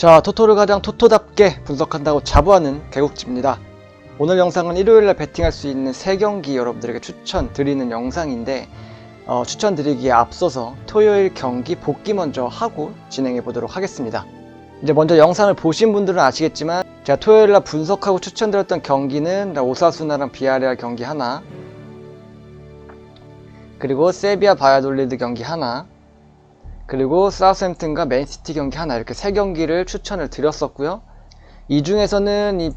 자, 토토를 가장 토토답게 분석한다고 자부하는 개국지입니다. 오늘 영상은 일요일날 베팅할 수 있는 3경기 여러분들에게 추천드리는 영상인데 추천드리기에 앞서서 토요일 경기 복귀 먼저 하고 진행해 보도록 하겠습니다. 이제 먼저 영상을 보신 분들은 아시겠지만 제가 토요일날 분석하고 추천드렸던 경기는 오사수나랑 비아레알 경기 하나, 그리고 세비야 바야돌리드 경기 하나, 그리고 사우스햄튼과 맨시티 경기 하나, 이렇게 3경기를 추천을 드렸었고요. 이 중에서는 이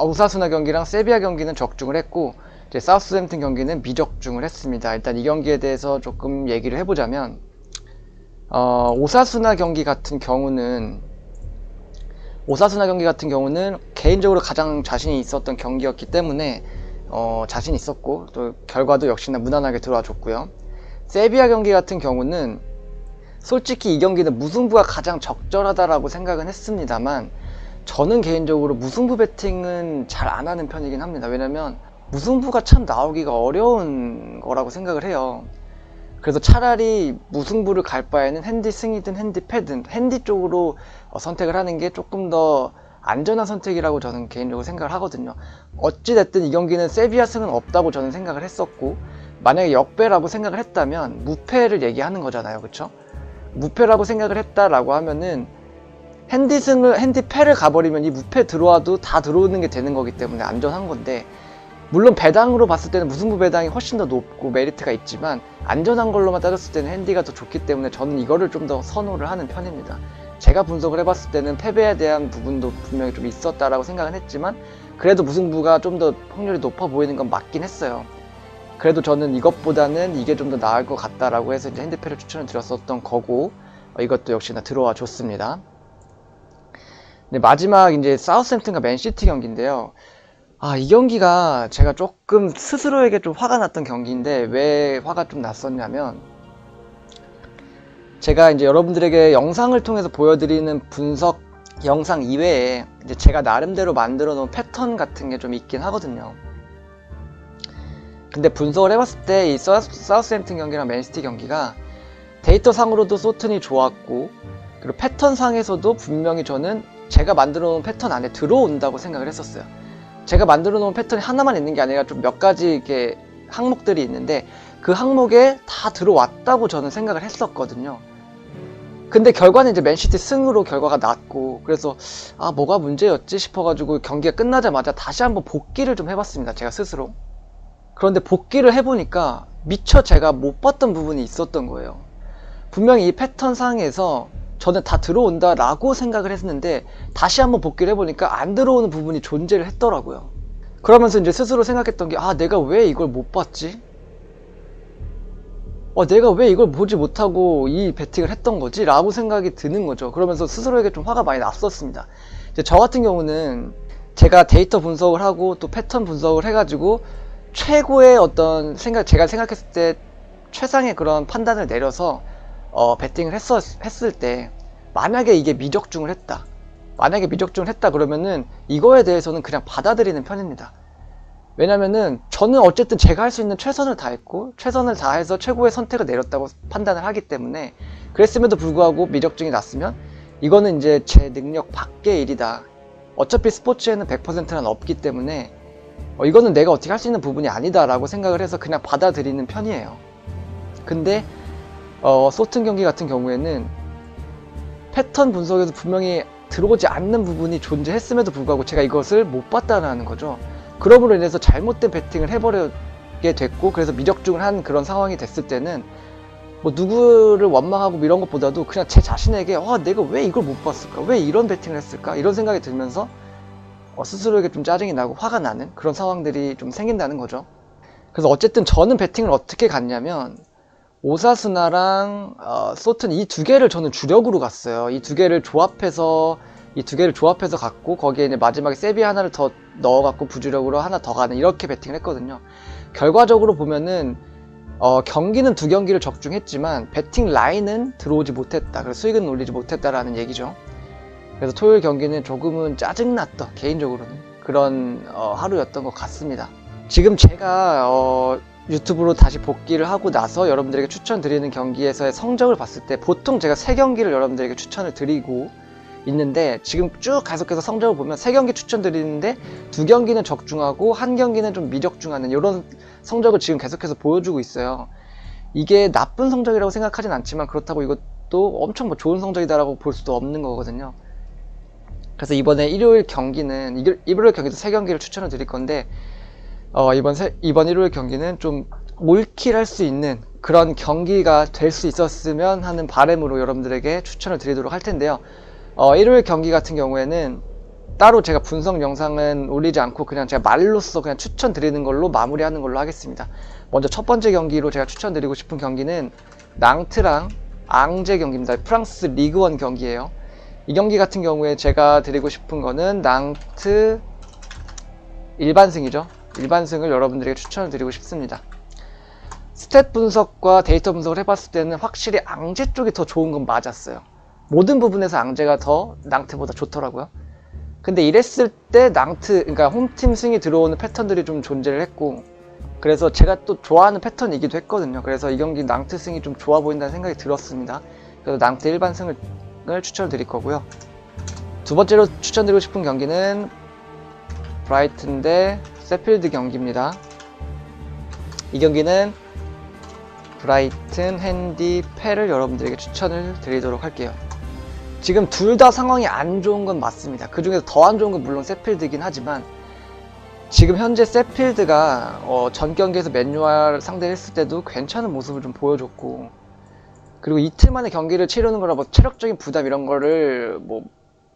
오사수나 경기랑 세비야 경기는 적중을 했고, 이제 사우스햄튼 경기는 미적중을 했습니다. 일단 이 경기에 대해서 조금 얘기를 해보자면, 오사수나 경기 같은 경우는 개인적으로 가장 자신이 있었던 경기였기 때문에 자신 있었고, 또 결과도 역시나 무난하게 들어와 줬고요. 세비야 경기 같은 경우는 솔직히 이 경기는 무승부가 가장 적절하다라고 생각은 했습니다만, 저는 개인적으로 무승부 배팅은 잘 안 하는 편이긴 합니다. 왜냐면 무승부가 참 나오기가 어려운 거라고 생각을 해요. 그래서 차라리 무승부를 갈 바에는 핸디 승이든 핸디 패든 핸디 쪽으로 선택을 하는 게 조금 더 안전한 선택이라고 저는 개인적으로 생각을 하거든요. 어찌됐든 이 경기는 세비야 승은 없다고 저는 생각을 했었고, 만약에 역배라고 생각을 했다면 무패를 얘기하는 거잖아요, 그쵸? 무패라고 생각을 했다라고 하면은 핸디 패를 가버리면 이 무패 들어와도 다 들어오는 게 되는 거기 때문에 안전한 건데, 물론 배당으로 봤을 때는 무승부 배당이 훨씬 더 높고 메리트가 있지만 안전한 걸로만 따졌을 때는 핸디가 더 좋기 때문에 저는 이거를 좀 더 선호를 하는 편입니다. 제가 분석을 해봤을 때는 패배에 대한 부분도 분명히 좀 있었다라고 생각은 했지만, 그래도 무승부가 좀 더 확률이 높아 보이는 건 맞긴 했어요. 그래도 저는 이것보다는 이게 좀 더 나을 것 같다라고 해서 이제 핸디패를 추천을 드렸었던 거고, 이것도 역시나 들어와 줬습니다. 네, 마지막 이제 사우스햄튼과 맨시티 경기인데요. 이 경기가 제가 조금 스스로에게 좀 화가 났던 경기인데, 왜 화가 좀 났었냐면, 제가 이제 여러분들에게 영상을 통해서 보여드리는 분석 영상 이외에 이제 제가 나름대로 만들어 놓은 패턴 같은 게 좀 있긴 하거든요. 근데 분석을 해봤을 때 이 사우스햄튼 경기랑 맨시티 경기가 데이터 상으로도 소튼이 좋았고, 그리고 패턴 상에서도 분명히 저는 제가 만들어 놓은 패턴 안에 들어온다고 생각을 했었어요. 제가 만들어 놓은 패턴이 하나만 있는 게 아니라 좀 몇 가지 이렇게 항목들이 있는데, 그 항목에 다 들어왔다고 저는 생각을 했었거든요. 근데 결과는 이제 맨시티 승으로 결과가 났고, 그래서 뭐가 문제였지 싶어가지고 경기가 끝나자마자 다시 한번 복귀를 좀 해봤습니다, 제가 스스로. 그런데 복귀를 해보니까 미처 제가 못 봤던 부분이 있었던 거예요. 분명히 이 패턴 상에서 저는 다 들어온다 라고 생각을 했는데, 다시 한번 복귀를 해보니까 안 들어오는 부분이 존재를 했더라고요. 그러면서 이제 스스로 생각했던 게, 내가 왜 이걸 못 봤지? 내가 왜 이걸 보지 못하고 이 배팅을 했던 거지? 라고 생각이 드는 거죠. 그러면서 스스로에게 좀 화가 많이 났었습니다. 이제 저 같은 경우는 제가 데이터 분석을 하고 또 패턴 분석을 해가지고 최고의 어떤 제가 생각했을 때 최상의 그런 판단을 내려서 배팅을 했을 때, 만약에 이게 미적중을 했다 그러면은 이거에 대해서는 그냥 받아들이는 편입니다. 왜냐면은 저는 어쨌든 제가 할 수 있는 최선을 다했고, 최선을 다해서 최고의 선택을 내렸다고 판단을 하기 때문에, 그랬음에도 불구하고 미적중이 났으면 이거는 이제 제 능력 밖의 일이다. 어차피 스포츠에는 100%는 없기 때문에 이거는 내가 어떻게 할 수 있는 부분이 아니다 라고 생각을 해서 그냥 받아들이는 편이에요. 근데 소튼 경기 같은 경우에는 패턴 분석에서 분명히 들어오지 않는 부분이 존재했음에도 불구하고 제가 이것을 못 봤다는 거죠. 그럼으로 인해서 잘못된 배팅을 해버리게 됐고, 그래서 미적중을 한 그런 상황이 됐을 때는 뭐 누구를 원망하고 이런 것보다도 그냥 제 자신에게 내가 왜 이걸 못 봤을까? 왜 이런 배팅을 했을까? 이런 생각이 들면서 스스로에게 좀 짜증이 나고 화가 나는 그런 상황들이 좀 생긴다는 거죠. 그래서 어쨌든 저는 배팅을 어떻게 갔냐면, 오사수나랑 소튼 이 두 개를 저는 주력으로 갔어요. 이 두 개를 조합해서 갔고, 거기에 이제 마지막에 세비 하나를 더 넣어갖고 부주력으로 하나 더 가는, 이렇게 배팅을 했거든요. 결과적으로 보면은 경기는 2경기를 적중했지만 배팅 라인은 들어오지 못했다, 그래서 수익은 올리지 못했다라는 얘기죠. 그래서 토요일 경기는 조금은 짜증났던, 개인적으로는 그런 하루였던 것 같습니다. 지금 제가 유튜브로 다시 복귀를 하고 나서 여러분들에게 추천드리는 경기에서의 성적을 봤을 때 보통 제가 3경기를 여러분들에게 추천을 드리고 있는데 지금 쭉 계속해서 성적을 보면 3경기 추천드리는데 2경기는 적중하고 1경기는 좀 미적중하는 이런 성적을 지금 계속해서 보여주고 있어요. 이게 나쁜 성적이라고 생각하진 않지만 그렇다고 이것도 엄청 뭐 좋은 성적이다라고 볼 수도 없는 거거든요. 그래서 이번에 일요일 경기는 일요일 경기도 3경기를 추천을 드릴 건데 이번 일요일 경기는 좀 올킬할 수 있는 그런 경기가 될 수 있었으면 하는 바람으로 여러분들에게 추천을 드리도록 할 텐데요. 일요일 경기 같은 경우에는 따로 제가 분석 영상은 올리지 않고 그냥 제가 말로써 그냥 추천드리는 걸로 마무리하는 걸로 하겠습니다. 먼저 첫 번째 경기로 제가 추천드리고 싶은 경기는 낭트랑 앙제 경기입니다. 프랑스 리그1 경기예요. 이 경기 같은 경우에 제가 드리고 싶은 거는 낭트 일반승이죠. 일반승을 여러분들에게 추천을 드리고 싶습니다. 스탯 분석과 데이터 분석을 해봤을 때는 확실히 앙제 쪽이 더 좋은 건 맞았어요. 모든 부분에서 앙제가 더 낭트보다 좋더라고요. 근데 이랬을 때 낭트, 그러니까 홈팀 승이 들어오는 패턴들이 좀 존재를 했고, 그래서 제가 또 좋아하는 패턴이기도 했거든요. 그래서 이 경기 낭트 승이 좀 좋아 보인다는 생각이 들었습니다. 그래서 낭트 일반 승을 추천을 드릴 거고요. 두 번째로 추천드리고 싶은 경기는 브라이튼 대 세필드 경기입니다. 이 경기는 브라이튼 핸디패를 여러분들에게 추천을 드리도록 할게요. 지금 둘 다 상황이 안 좋은 건 맞습니다. 그 중에서 더 안 좋은 건 물론 세필드이긴 하지만 지금 현재 세필드가 전 경기에서 맨유와 상대했을 때도 괜찮은 모습을 좀 보여줬고, 그리고 이틀 만에 경기를 치르는 거라 뭐 체력적인 부담 이런 거를 뭐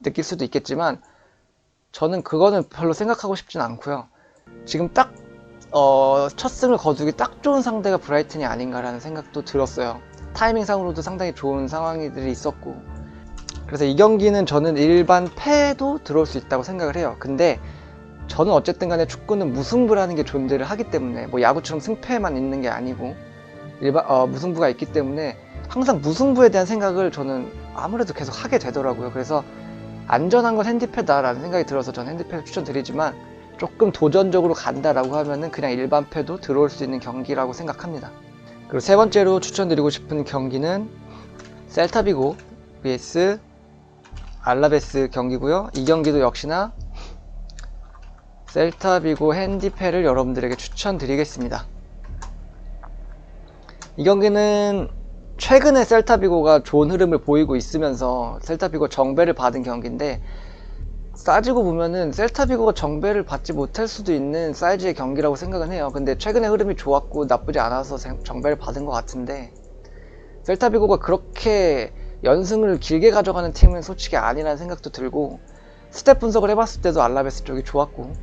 느낄 수도 있겠지만 저는 그거는 별로 생각하고 싶진 않고요. 지금 딱 첫 승을 거두기 딱 좋은 상대가 브라이튼이 아닌가라는 생각도 들었어요. 타이밍상으로도 상당히 좋은 상황들이 있었고, 그래서 이 경기는 저는 일반 패도 들어올 수 있다고 생각을 해요. 근데 저는 어쨌든 간에 축구는 무승부라는 게 존재를 하기 때문에 뭐 야구처럼 승패만 있는 게 아니고 무승부가 있기 때문에 항상 무승부에 대한 생각을 저는 아무래도 계속 하게 되더라고요. 그래서 안전한 건 핸디패다라는 생각이 들어서 저는 핸디패를 추천드리지만 조금 도전적으로 간다라고 하면은 그냥 일반 패도 들어올 수 있는 경기라고 생각합니다. 그리고 세 번째로 추천드리고 싶은 경기는 셀타비고 vs 알라베스 경기고요. 이 경기도 역시나 셀타비고 핸디패를 여러분들에게 추천드리겠습니다. 이 경기는 최근에 셀타비고가 좋은 흐름을 보이고 있으면서 셀타비고 정배를 받은 경기인데, 따지고 보면은 셀타비고가 정배를 받지 못할 수도 있는 사이즈의 경기라고 생각은 해요. 근데 최근에 흐름이 좋았고 나쁘지 않아서 정배를 받은 것 같은데, 셀타비고가 그렇게 연승을 길게 가져가는 팀은 솔직히 아니라는 생각도 들고, 스탯 분석을 해봤을 때도 알라베스 쪽이 좋았고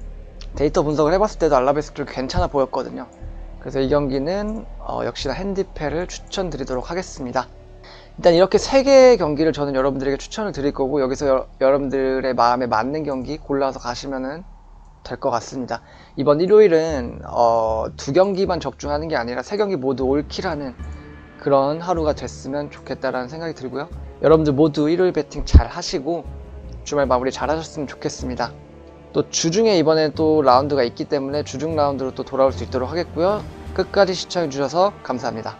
데이터 분석을 해봤을 때도 알라베스 쪽이 괜찮아 보였거든요. 그래서 이 경기는 역시나 핸디패를 추천드리도록 하겠습니다. 일단 이렇게 3개의 경기를 저는 여러분들에게 추천을 드릴 거고, 여기서 여러분들의 마음에 맞는 경기 골라서 가시면 될 것 같습니다. 이번 일요일은 2경기만 적중하는 게 아니라 3경기 모두 올킬하는 그런 하루가 됐으면 좋겠다라는 생각이 들고요. 여러분들 모두 일요일 배팅 잘 하시고 주말 마무리 잘 하셨으면 좋겠습니다. 또 주중에 이번에 또 라운드가 있기 때문에 주중 라운드로 또 돌아올 수 있도록 하겠고요. 끝까지 시청해 주셔서 감사합니다.